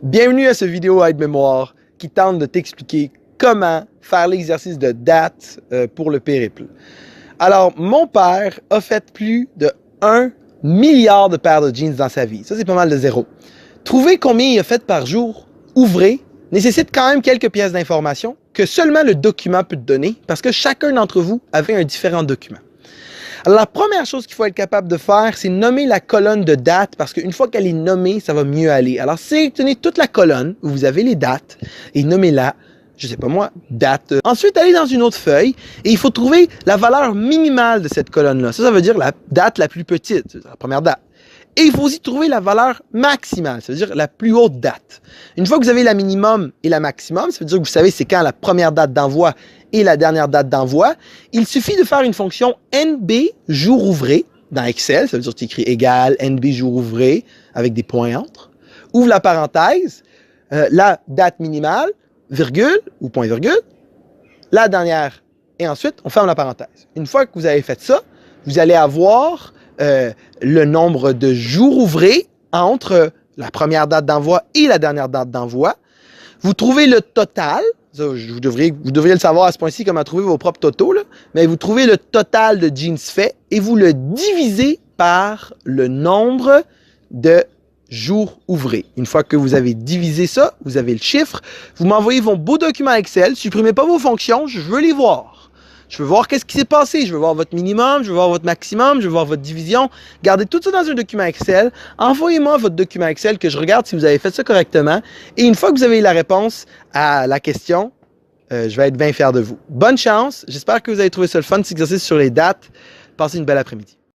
Bienvenue à ce vidéo aide-mémoire qui tente de t'expliquer comment faire l'exercice de date pour le périple. Alors, mon père a fait plus de 1 milliard de paires de jeans dans sa vie. Ça, c'est pas mal de zéro. Trouver combien il a fait par jour, ouvrez, nécessite quand même quelques pièces d'information que seulement le document peut te donner parce que chacun d'entre vous avait un différent document. Alors, la première chose qu'il faut être capable de faire, c'est nommer la colonne de date parce qu'une fois qu'elle est nommée, ça va mieux aller. Alors, sélectionnez toute la colonne où vous avez les dates et nommez-la, je sais pas moi, date. Ensuite, allez dans une autre feuille et il faut trouver la valeur minimale de cette colonne-là. Ça veut dire la date la plus petite, c'est la première date. Et il faut aussi trouver la valeur maximale, ça veut dire la plus haute date. Une fois que vous avez la minimum et la maximum, ça veut dire que vous savez c'est quand la première date d'envoi et la dernière date d'envoi, il suffit de faire une fonction NB jour ouvré dans Excel, ça veut dire que tu écris égal NB jour ouvré avec des points entre, ouvre la parenthèse, la date minimale, virgule ou point virgule, la dernière, et ensuite on ferme la parenthèse. Une fois que vous avez fait ça, vous allez avoir le nombre de jours ouvrés entre la première date d'envoi et la dernière date d'envoi. Vous trouvez le total, ça, vous devriez le savoir à ce point-ci comment trouver vos propres totaux, là, mais vous trouvez le total de jeans faits et vous le divisez par le nombre de jours ouvrés. Une fois que vous avez divisé ça, vous avez le chiffre, vous m'envoyez vos beaux documents Excel, supprimez pas vos fonctions, je veux les voir. Je veux voir qu'est-ce qui s'est passé. Je veux voir votre minimum, je veux voir votre maximum, je veux voir votre division. Gardez tout ça dans un document Excel. Envoyez-moi votre document Excel que je regarde si vous avez fait ça correctement. Et une fois que vous avez la réponse à la question, je vais être bien fier de vous. Bonne chance. J'espère que vous avez trouvé ça le fun, cet exercice sur les dates. Passez une belle après-midi.